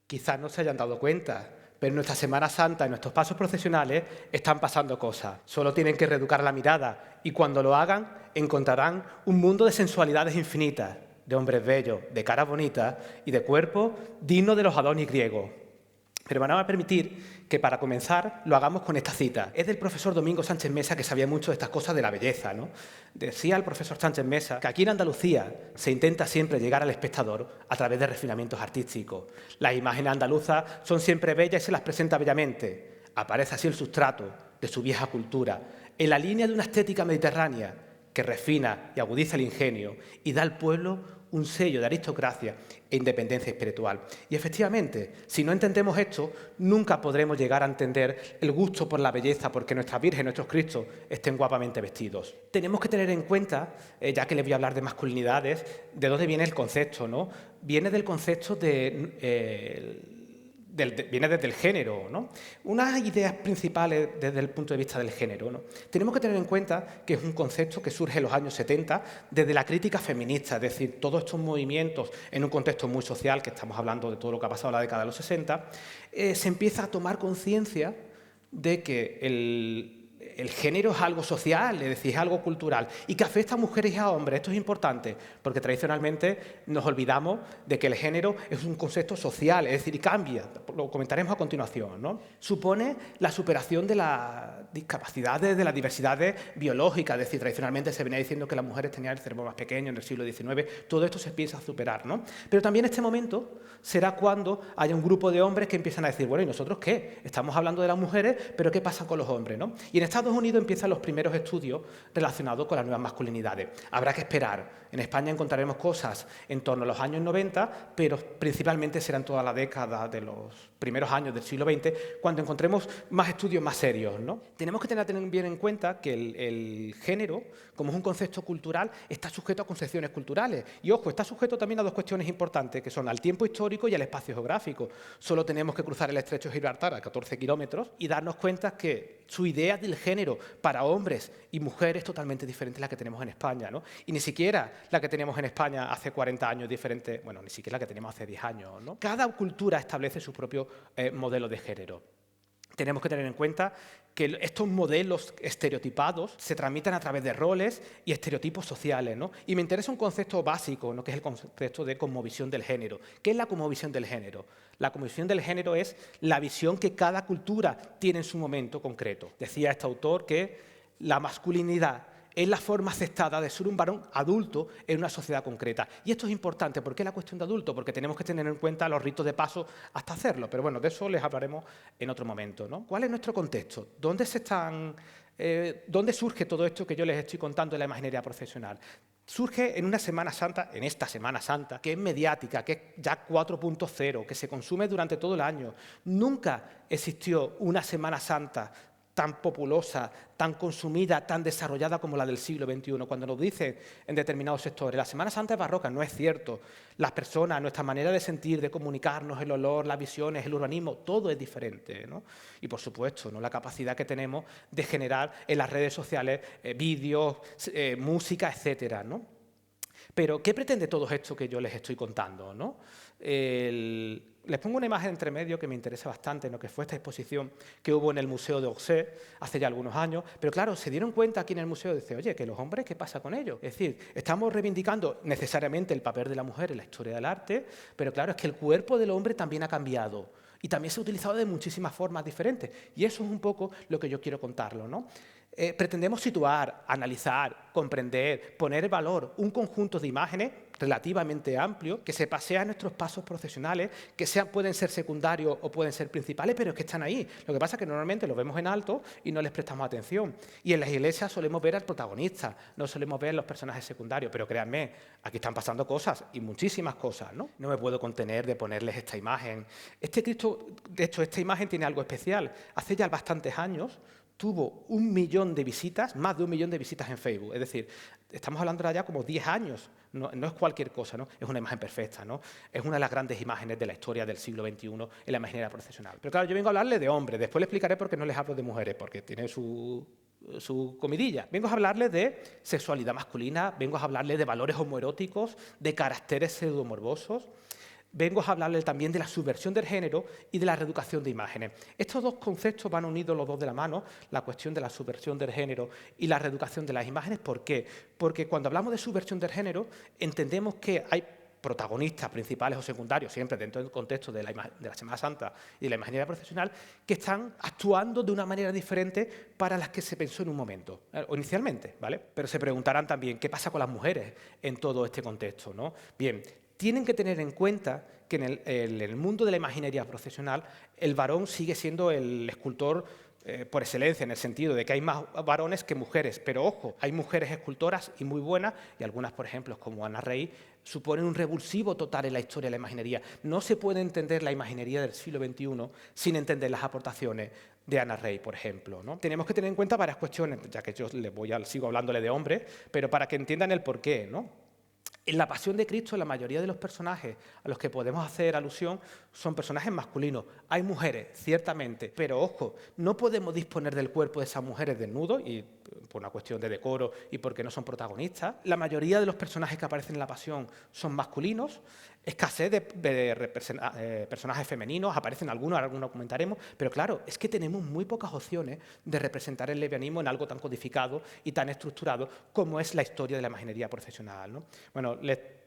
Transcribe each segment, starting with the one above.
Quizás no se hayan dado cuenta, pero en nuestra Semana Santa, en nuestros pasos procesionales, están pasando cosas. Solo tienen que reeducar la mirada y cuando lo hagan encontrarán un mundo de sensualidades infinitas, de hombres bellos, de caras bonitas y de cuerpos dignos de los Adonis griegos. Pero van a permitir que para comenzar lo hagamos con esta cita. Es del profesor Domingo Sánchez Mesa, que sabía mucho de estas cosas de la belleza, ¿no? Decía el profesor Sánchez Mesa que aquí en Andalucía se intenta siempre llegar al espectador a través de refinamientos artísticos. Las imágenes andaluzas son siempre bellas y se las presenta bellamente. Aparece así el sustrato de su vieja cultura, en la línea de una estética mediterránea que refina y agudiza el ingenio y da al pueblo un sello de aristocracia e independencia espiritual. Y efectivamente, si no entendemos esto, nunca podremos llegar a entender el gusto por la belleza, porque nuestras virgen, nuestros Cristos estén guapamente vestidos. Tenemos que tener en cuenta, ya que les voy a hablar de masculinidades, de dónde viene el concepto, ¿no? Viene del concepto viene desde el género, ¿no? Unas ideas principales desde el punto de vista del género, ¿no? Tenemos que tener en cuenta que es un concepto que surge en los años 70 desde la crítica feminista, es decir, todos estos movimientos en un contexto muy social, que estamos hablando de todo lo que ha pasado en la década de los 60, se empieza a tomar conciencia de que el género es algo social, es decir, es algo cultural, y que afecta a mujeres y a hombres. Esto es importante, porque tradicionalmente nos olvidamos de que el género es un concepto social, es decir, y cambia, lo comentaremos a continuación, ¿no? Supone la superación de las discapacidades, de las diversidades biológicas, es decir, tradicionalmente se venía diciendo que las mujeres tenían el cerebro más pequeño en el siglo XIX, todo esto se empieza a superar, ¿no? Pero también este momento será cuando haya un grupo de hombres que empiezan a decir, bueno, ¿y nosotros qué? Estamos hablando de las mujeres, pero ¿qué pasa con los hombres, no? Y en Estados Unidos empiezan los primeros estudios relacionados con las nuevas masculinidades. Habrá que esperar. En España encontraremos cosas en torno a los años 90, pero principalmente serán toda la década de los primeros años del siglo XX, cuando encontremos más estudios más serios, ¿no? Tenemos que tener bien en cuenta que el género, como es un concepto cultural, está sujeto a concepciones culturales. Y, ojo, está sujeto también a dos cuestiones importantes, que son al tiempo histórico y al espacio geográfico. Solo tenemos que cruzar el estrecho de Gibraltar a 14 kilómetros y darnos cuenta que su idea del género para hombres y mujeres es totalmente diferente a la que tenemos en España, ¿no? Y ni siquiera la que teníamos en España hace 40 años diferente, bueno, ni siquiera la que teníamos hace 10 años, ¿no? Cada cultura establece su propio modelo de género. Tenemos que tener en cuenta que estos modelos estereotipados se transmiten a través de roles y estereotipos sociales, ¿no? Y me interesa un concepto básico, ¿no? Que es el concepto de cosmovisión del género. ¿Qué es la cosmovisión del género? La cosmovisión del género es la visión que cada cultura tiene en su momento concreto. Decía este autor que la masculinidad es la forma aceptada de ser un varón adulto en una sociedad concreta. Y esto es importante. ¿Por qué la cuestión de adulto? Porque tenemos que tener en cuenta los ritos de paso hasta hacerlo. Pero bueno, de eso les hablaremos en otro momento, ¿no? ¿Cuál es nuestro contexto? ¿Dónde surge todo esto que yo les estoy contando de la imaginería profesional? Surge en una Semana Santa, en esta Semana Santa, que es mediática, que es ya 4.0, que se consume durante todo el año. Nunca existió una Semana Santa tan populosa, tan consumida, tan desarrollada como la del siglo XXI. Cuando nos dicen en determinados sectores, la Semana Santa es barroca, no es cierto. Las personas, nuestra manera de sentir, de comunicarnos, el olor, las visiones, el urbanismo, todo es diferente, ¿no? Y por supuesto, ¿no? La capacidad que tenemos de generar en las redes sociales vídeos, música, etcétera, ¿no? Pero, ¿qué pretende todo esto que yo les estoy contando, ¿no? Les pongo una imagen entre medio que me interesa bastante, ¿no? Que fue esta exposición que hubo en el Museo de Orsay hace ya algunos años. Pero claro, se dieron cuenta aquí en el museo, dice, oye, que los hombres, ¿qué pasa con ellos? Es decir, estamos reivindicando necesariamente el papel de la mujer en la historia del arte, pero claro, es que el cuerpo del hombre también ha cambiado. Y también se ha utilizado de muchísimas formas diferentes. Y eso es un poco lo que yo quiero contarlo, ¿no? Pretendemos situar, analizar, comprender, poner en valor un conjunto de imágenes relativamente amplio que se pasea en nuestros pasos profesionales, que pueden ser secundarios o pueden ser principales, pero es que están ahí. Lo que pasa es que normalmente los vemos en alto y no les prestamos atención. Y en las iglesias solemos ver al protagonista, no solemos ver los personajes secundarios, pero créanme, aquí están pasando cosas y muchísimas cosas, ¿no? No me puedo contener de ponerles esta imagen. Este Cristo, de hecho, esta imagen tiene algo especial. Hace ya bastantes años tuvo 1 millón de visitas, más de 1 millón de visitas en Facebook. Es decir, estamos hablando de ya como 10 años, no es cualquier cosa, ¿no? Es una imagen perfecta, ¿no? Es una de las grandes imágenes de la historia del siglo XXI en la imaginería profesional. Pero claro, yo vengo a hablarle de hombres, después le explicaré por qué no les hablo de mujeres, porque tiene su comidilla. Vengo a hablarles de sexualidad masculina, vengo a hablarles de valores homoeróticos, de caracteres pseudomorbosos, vengo a hablarle también de la subversión del género y de la reeducación de imágenes. Estos dos conceptos van unidos los dos de la mano, la cuestión de la subversión del género y la reeducación de las imágenes. ¿Por qué? Porque cuando hablamos de subversión del género, entendemos que hay protagonistas principales o secundarios, siempre dentro del contexto de la Semana Santa y de la imaginería procesional, que están actuando de una manera diferente para las que se pensó en un momento, o inicialmente, ¿vale? Pero se preguntarán también, ¿qué pasa con las mujeres en todo este contexto, ¿no? Bien, tienen que tener en cuenta que en el mundo de la imaginería procesional el varón sigue siendo el escultor por excelencia, en el sentido de que hay más varones que mujeres, pero ojo, hay mujeres escultoras y muy buenas, y algunas, por ejemplo, como Ana Rey, suponen un revulsivo total en la historia de la imaginería. No se puede entender la imaginería del siglo XXI sin entender las aportaciones de Ana Rey, por ejemplo, ¿no? Tenemos que tener en cuenta varias cuestiones, ya que yo sigo hablándole de hombres, pero para que entiendan el porqué, ¿no? En la Pasión de Cristo, la mayoría de los personajes a los que podemos hacer alusión son personajes masculinos. Hay mujeres, ciertamente, pero ojo, no podemos disponer del cuerpo de esas mujeres desnudos, y por una cuestión de decoro y porque no son protagonistas. La mayoría de los personajes que aparecen en la Pasión son masculinos. Escasez de personajes femeninos, aparecen algunos, ahora algunos comentaremos, pero claro, es que tenemos muy pocas opciones de representar el lesbianismo en algo tan codificado y tan estructurado como es la historia de la imaginería procesional, ¿no? Bueno,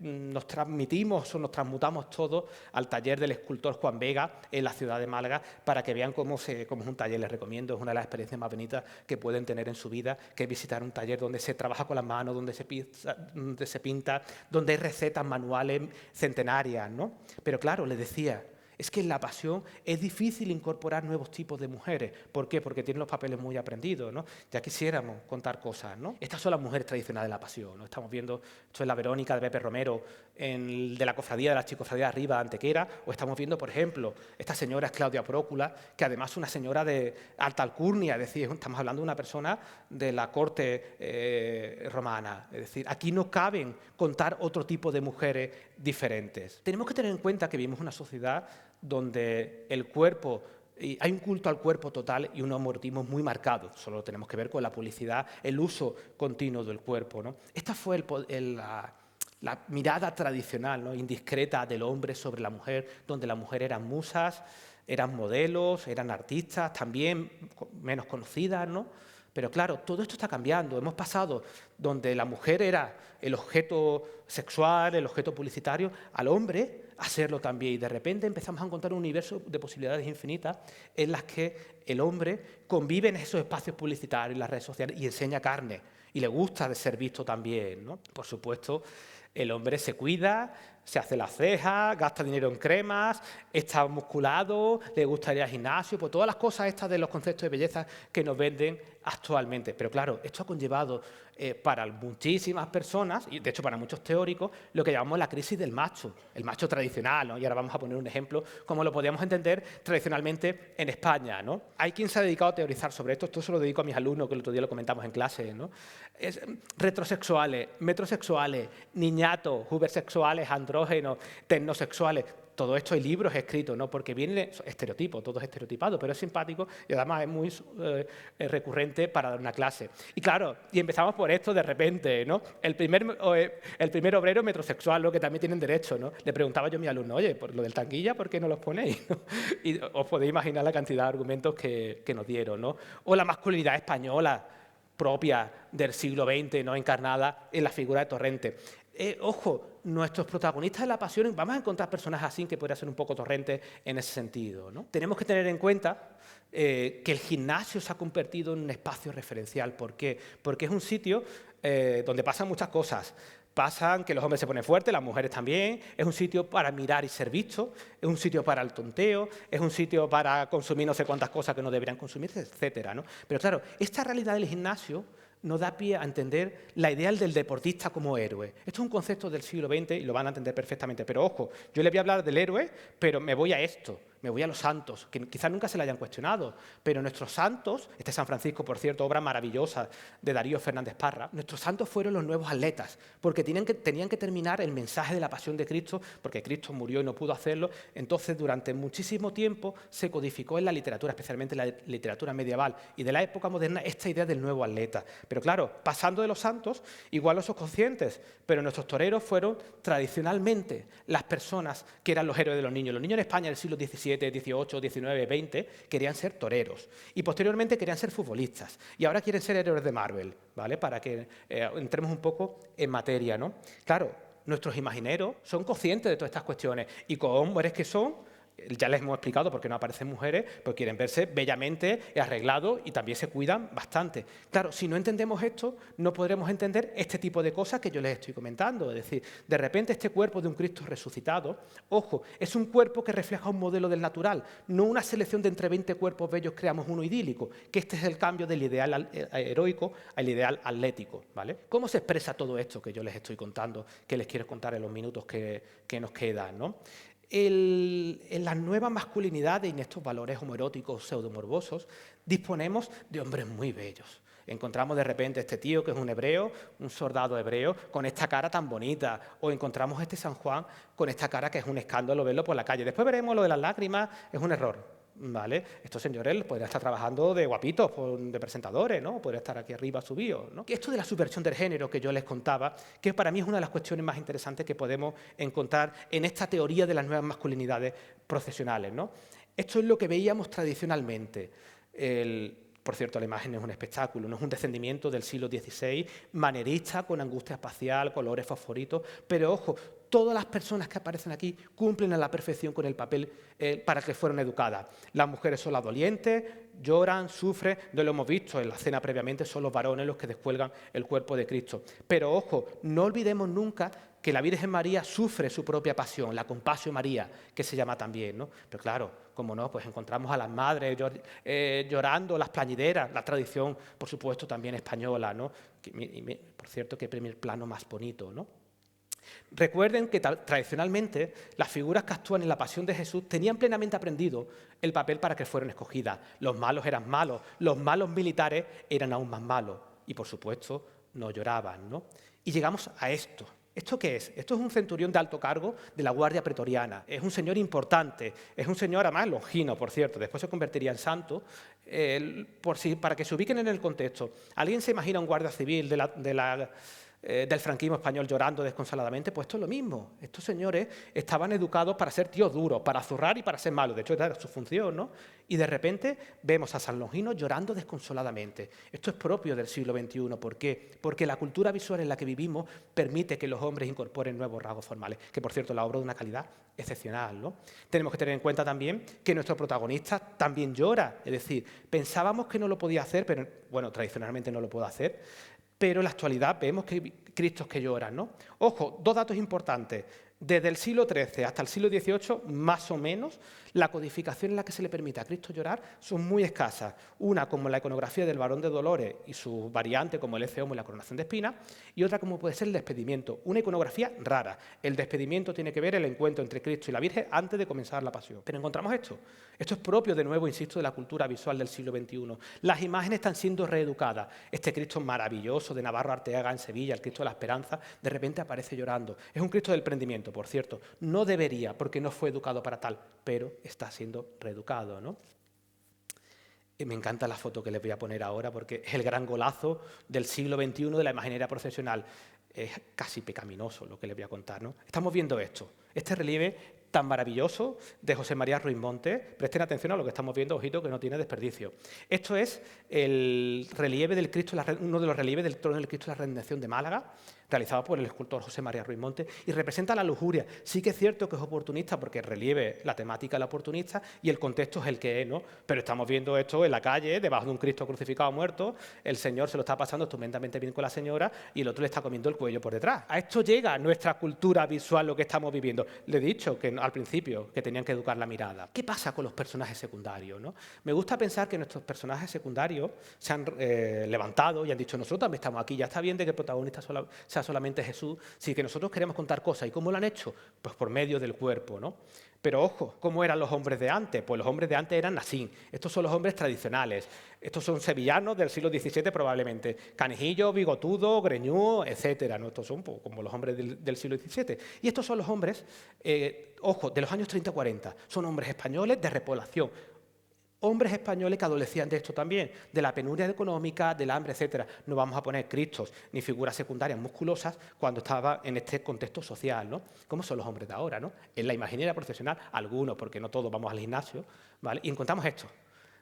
nos transmitimos o nos transmutamos todos al taller del escultor Juan Vega en la ciudad de Málaga para que vean cómo es un taller. Les recomiendo, es una de las experiencias más bonitas que pueden tener en su vida, que es visitar un taller donde se trabaja con las manos, donde se pinta, donde hay recetas manuales centenarias, ¿no? Pero claro, les decía, es que en la Pasión es difícil incorporar nuevos tipos de mujeres. ¿Por qué? Porque tienen los papeles muy aprendidos, ¿no? Ya quisiéramos contar cosas, ¿no? Estas son las mujeres tradicionales de la Pasión, ¿no? Estamos viendo, esto es la Verónica de Pepe Romero, de la cofradía de la Chicofradía de Arriba de Antequera, o estamos viendo, por ejemplo, esta señora es Claudia Prócula, que además es una señora de alta alcurnia, es decir, estamos hablando de una persona de la corte romana. Es decir, aquí no caben contar otro tipo de mujeres diferentes. Tenemos que tener en cuenta que vivimos una sociedad donde el cuerpo, hay un culto al cuerpo total y un homoerotismo muy marcado. Solo lo tenemos que ver con la publicidad, el uso continuo del cuerpo, ¿no? Esta fue la mirada tradicional, ¿no? Indiscreta del hombre sobre la mujer, donde las mujeres eran musas, eran modelos, eran artistas, también menos conocidas, ¿no? Pero claro, todo esto está cambiando. Hemos pasado donde la mujer era el objeto sexual, el objeto publicitario, al hombre a serlo también. Y de repente empezamos a encontrar un universo de posibilidades infinitas en las que el hombre convive en esos espacios publicitarios, en las redes sociales, y enseña carne. Y le gusta de ser visto también, ¿no? Por supuesto, el hombre se cuida, se hace las cejas, gasta dinero en cremas, está musculado, le gusta ir al gimnasio, pues todas las cosas estas de los conceptos de belleza que nos venden actualmente. Pero claro, esto ha conllevado para muchísimas personas, y de hecho para muchos teóricos, lo que llamamos la crisis del macho, el macho tradicional, ¿no? Y ahora vamos a poner un ejemplo como lo podíamos entender tradicionalmente en España, ¿no? Hay quien se ha dedicado a teorizar sobre esto se lo dedico a mis alumnos, que el otro día lo comentamos en clase, ¿no? Retrosexuales, metrosexuales, niñatos, ubersexuales, andrógenos, tecnosexuales. Todo esto hay libros escritos, ¿no? Porque viene estereotipo, todo es estereotipado, pero es simpático y además es muy recurrente para dar una clase. Y claro, y empezamos por esto de repente, ¿no? El primer obrero metrosexual, lo que también tienen derecho, ¿no? Le preguntaba yo a mi alumno, oye, por lo del tanguilla, ¿por qué no los ponéis? ¿No? Y os podéis imaginar la cantidad de argumentos que nos dieron, ¿no? O la masculinidad española propia del siglo XX, ¿no? Encarnada en la figura de Torrente. Ojo, nuestros protagonistas de la Pasión, vamos a encontrar personajes así que podrían ser un poco Torrente en ese sentido, ¿no? Tenemos que tener en cuenta que el gimnasio se ha convertido en un espacio referencial. ¿Por qué? Porque es un sitio donde pasan muchas cosas. Pasan que los hombres se ponen fuertes, las mujeres también, es un sitio para mirar y ser visto, es un sitio para el tonteo, es un sitio para consumir no sé cuántas cosas que no deberían consumirse, etcétera, ¿no? Pero claro, esta realidad del gimnasio nos da pie a entender la idea del deportista como héroe. Esto es un concepto del siglo XX y lo van a entender perfectamente. Pero ojo, yo les voy a hablar del héroe, pero me voy a esto. Me voy a los santos, que quizás nunca se le hayan cuestionado, pero nuestros santos, este San Francisco, por cierto, obra maravillosa de Darío Fernández Parra, nuestros santos fueron los nuevos atletas, porque tenían que terminar el mensaje de la pasión de Cristo, porque Cristo murió y no pudo hacerlo. Entonces, durante muchísimo tiempo se codificó en la literatura, especialmente en la literatura medieval y de la época moderna, esta idea del nuevo atleta. Pero claro, pasando de los santos, igual no sos conscientes, pero nuestros toreros fueron tradicionalmente las personas que eran los héroes de los niños. Los niños en España del siglo XVII, XVIII, XIX, XX querían ser toreros y posteriormente querían ser futbolistas y ahora quieren ser héroes de Marvel, ¿vale? Para que entremos un poco en materia, ¿no? Claro, nuestros imagineros son conscientes de todas estas cuestiones y como hombres que son, ya les hemos explicado por qué no aparecen mujeres, pues quieren verse bellamente arreglados y también se cuidan bastante. Claro, si no entendemos esto, no podremos entender este tipo de cosas que yo les estoy comentando. Es decir, de repente este cuerpo de un Cristo resucitado, ojo, es un cuerpo que refleja un modelo del natural, no una selección de entre 20 cuerpos bellos creamos uno idílico, que este es el cambio del ideal heroico al ideal atlético, ¿vale? ¿Cómo se expresa todo esto que yo les estoy contando, que les quiero contar en los minutos que nos quedan, ¿no? En las nuevas masculinidades y en estos valores homoeróticos pseudomorbosos disponemos de hombres muy bellos. Encontramos de repente este tío que es un hebreo, un soldado hebreo, con esta cara tan bonita, o encontramos este San Juan con esta cara que es un escándalo verlo por la calle. Después veremos lo de las lágrimas, es un error, ¿vale? Estos señores podrían estar trabajando de guapitos, de presentadores, ¿no? Podrían estar aquí arriba subidos, ¿no? Esto de la subversión del género que yo les contaba, que para mí es una de las cuestiones más interesantes que podemos encontrar en esta teoría de las nuevas masculinidades procesionales, ¿no? Esto es lo que veíamos tradicionalmente. Por cierto, la imagen es un espectáculo, no es un descendimiento del siglo XVI, manerista, con angustia espacial, colores fosforitos, pero ojo, todas las personas que aparecen aquí cumplen a la perfección con el papel para que fueron educadas. Las mujeres son las dolientes, lloran, sufren, no lo hemos visto en la cena previamente, son los varones los que descuelgan el cuerpo de Cristo. Pero ojo, no olvidemos nunca que la Virgen María sufre su propia pasión, la Compasio María, que se llama también, ¿no? Pero claro, como no, pues encontramos a las madres llorando, las plañideras, la tradición, por supuesto, también española, ¿no? Por cierto, qué primer plano más bonito, ¿no? Recuerden que tradicionalmente las figuras que actúan en la pasión de Jesús tenían plenamente aprendido el papel para que fueran escogidas. Los malos eran malos, los malos militares eran aún más malos y, por supuesto, no lloraban, ¿no? Y llegamos a esto. ¿Esto qué es? Esto es un centurión de alto cargo de la Guardia Pretoriana. Es un señor importante, es un señor además longino, por cierto, después se convertiría en santo. Para que se ubiquen en el contexto, ¿alguien se imagina un guardia civil del franquismo español llorando desconsoladamente? Pues esto es lo mismo. Estos señores estaban educados para ser tíos duros, para zurrar y para ser malos. De hecho, era su función, ¿no? Y de repente vemos a San Longino llorando desconsoladamente. Esto es propio del siglo XXI. ¿Por qué? Porque la cultura visual en la que vivimos permite que los hombres incorporen nuevos rasgos formales, que, por cierto, la obra de una calidad excepcional, ¿no? Tenemos que tener en cuenta también que nuestro protagonista también llora. Es decir, pensábamos que no lo podía hacer, pero, bueno, tradicionalmente no lo puede hacer, pero en la actualidad vemos que hay Cristos que lloran, ¿no? Ojo, dos datos importantes. Desde el siglo XIII hasta el siglo XVIII, más o menos, la codificación en la que se le permite a Cristo llorar son muy escasas. Una como la iconografía del Varón de Dolores y su variante como el Ecce Homo y la coronación de espinas, y otra como puede ser el despedimiento, una iconografía rara. El despedimiento tiene que ver el encuentro entre Cristo y la Virgen antes de comenzar la pasión. Pero encontramos esto. Esto es propio, de nuevo, insisto, de la cultura visual del siglo XXI. Las imágenes están siendo reeducadas. Este Cristo maravilloso de Navarro Arteaga en Sevilla, el Cristo de la Esperanza, de repente aparece llorando. Es un Cristo del prendimiento, por cierto. No debería, porque no fue educado para tal, pero está siendo reeducado, ¿no? Y me encanta la foto que les voy a poner ahora, porque es el gran golazo del siglo XXI de la imaginería procesional. Es casi pecaminoso lo que les voy a contar, ¿no? Estamos viendo esto, este relieve tan maravilloso de José María Ruiz Montes. Presten atención a lo que estamos viendo, ojito, que no tiene desperdicio. Esto es el relieve del Cristo, uno de los relieves del trono del Cristo de la Redención de Málaga, realizado por el escultor José María Ruiz Montes, y representa la lujuria. Sí que es cierto que es oportunista, porque el relieve, la temática es la oportunista, y el contexto es el que es, ¿no? Pero estamos viendo esto en la calle, debajo de un Cristo crucificado muerto, el señor se lo está pasando estupendamente bien con la señora, y el otro le está comiendo el cuello por detrás. A esto llega nuestra cultura visual, lo que estamos viviendo. Le he dicho que al principio que tenían que educar la mirada. ¿Qué pasa con los personajes secundarios, ¿no? Me gusta pensar que nuestros personajes secundarios se han levantado y han dicho, nosotros también estamos aquí, ya está bien de que el protagonista sea solamente Jesús, sí que nosotros queremos contar cosas. ¿Y cómo lo han hecho? Pues por medio del cuerpo, ¿no? Pero ojo, ¿cómo eran los hombres de antes? Pues los hombres de antes eran así. Estos son los hombres tradicionales. Estos son sevillanos del siglo XVII probablemente. Canijillo, bigotudo, greñudo, etcétera, ¿no? Estos son pues, como los hombres del siglo XVII. Y estos son los hombres, ojo, de los años 30-40. Son hombres españoles de repoblación. Hombres españoles que adolecían de esto también, de la penuria económica, del hambre, etcétera. No vamos a poner cristos ni figuras secundarias musculosas cuando estaba en este contexto social, ¿no? ¿Cómo son los hombres de ahora, no? En la imaginería profesional, algunos, porque no todos vamos al gimnasio, ¿vale? Y encontramos esto.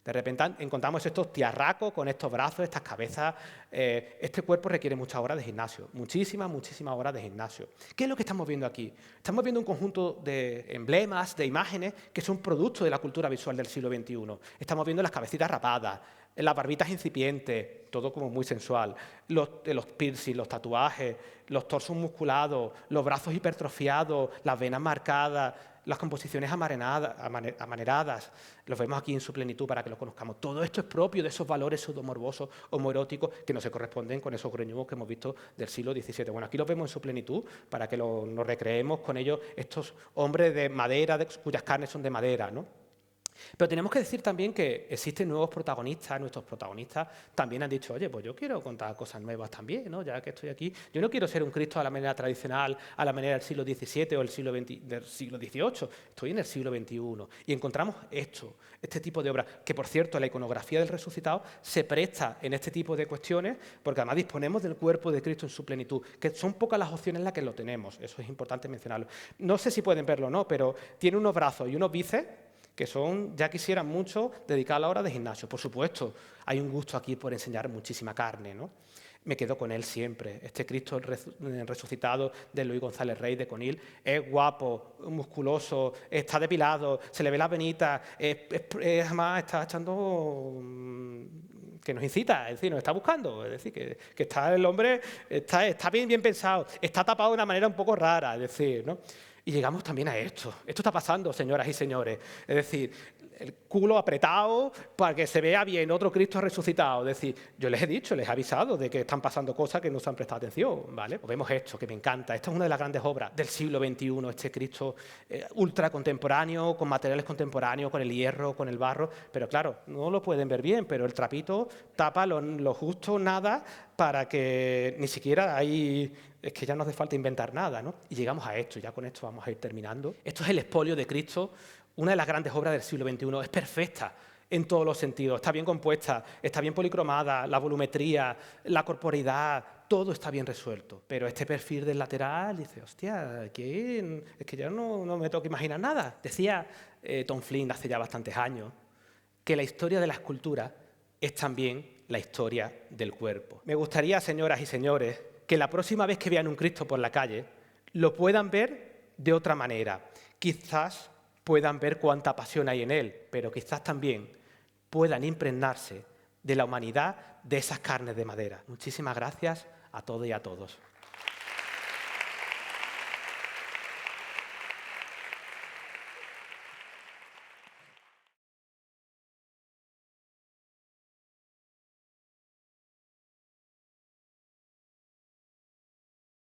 De repente encontramos estos tiarracos con estos brazos, estas cabezas. Este cuerpo requiere muchas horas de gimnasio, muchísimas horas de gimnasio. ¿Qué es lo que estamos viendo aquí? Estamos viendo un conjunto de emblemas, de imágenes, que son producto de la cultura visual del siglo XXI. Estamos viendo las cabecitas rapadas, las barbitas incipientes, todo como muy sensual, los piercings, los tatuajes, los torsos musculados, los brazos hipertrofiados, las venas marcadas, las composiciones amaneradas, los vemos aquí en su plenitud para que lo conozcamos. Todo esto es propio de esos valores pseudomorbosos, homoeróticos, que no se corresponden con esos greñudos que hemos visto del siglo XVII. Bueno, aquí los vemos en su plenitud para que nos recreemos con ellos, estos hombres de madera, cuyas carnes son de madera, ¿no? Pero tenemos que decir también que existen nuevos protagonistas. Nuestros protagonistas también han dicho, oye, pues yo quiero contar cosas nuevas también, ¿no? Ya que estoy aquí. Yo no quiero ser un Cristo a la manera tradicional, a la manera del siglo XVII o del siglo XVIII. Estoy en el siglo XXI. Y encontramos este tipo de obras, que por cierto, la iconografía del resucitado se presta en este tipo de cuestiones, porque además disponemos del cuerpo de Cristo en su plenitud, que son pocas las opciones en las que lo tenemos. Eso es importante mencionarlo. No sé si pueden verlo o no, pero tiene unos brazos y unos bíceps que son, ya quisieran mucho, dedicar a la hora de gimnasio. Por supuesto, hay un gusto aquí por enseñar muchísima carne, ¿no? Me quedo con él siempre. Este Cristo resucitado de Luis González Rey de Conil es guapo, musculoso, está depilado, se le ve la venita, además está echando que nos incita, es decir, nos está buscando, es decir, que está el hombre, está bien pensado, está tapado de una manera un poco rara, es decir, ¿no? Y llegamos también a esto. Esto está pasando, señoras y señores. Es decir, el culo apretado para que se vea bien otro Cristo resucitado. Es decir, yo les he dicho, les he avisado de que están pasando cosas que no se han prestado atención, ¿vale? Pues vemos esto, que me encanta. Esta es una de las grandes obras del siglo XXI, este Cristo ultra contemporáneo, con materiales contemporáneos, con el hierro, con el barro. Pero claro, no lo pueden ver bien, pero el trapito tapa lo justo nada para que ni siquiera hay... Es que ya no hace falta inventar nada, ¿no? Y llegamos a esto, ya con esto vamos a ir terminando. Esto es el expolio de Cristo, una de las grandes obras del siglo XXI. Es perfecta en todos los sentidos, está bien compuesta, está bien policromada, la volumetría, la corporeidad, todo está bien resuelto. Pero este perfil del lateral dice, hostia, es que ya no me tengo que imaginar nada. Decía Tom Flynn hace ya bastantes años que la historia de la escultura es también la historia del cuerpo. Me gustaría, señoras y señores, que la próxima vez que vean un Cristo por la calle lo puedan ver de otra manera. Quizás puedan ver cuánta pasión hay en él, pero quizás también puedan impregnarse de la humanidad de esas carnes de madera. Muchísimas gracias a todos y a todos.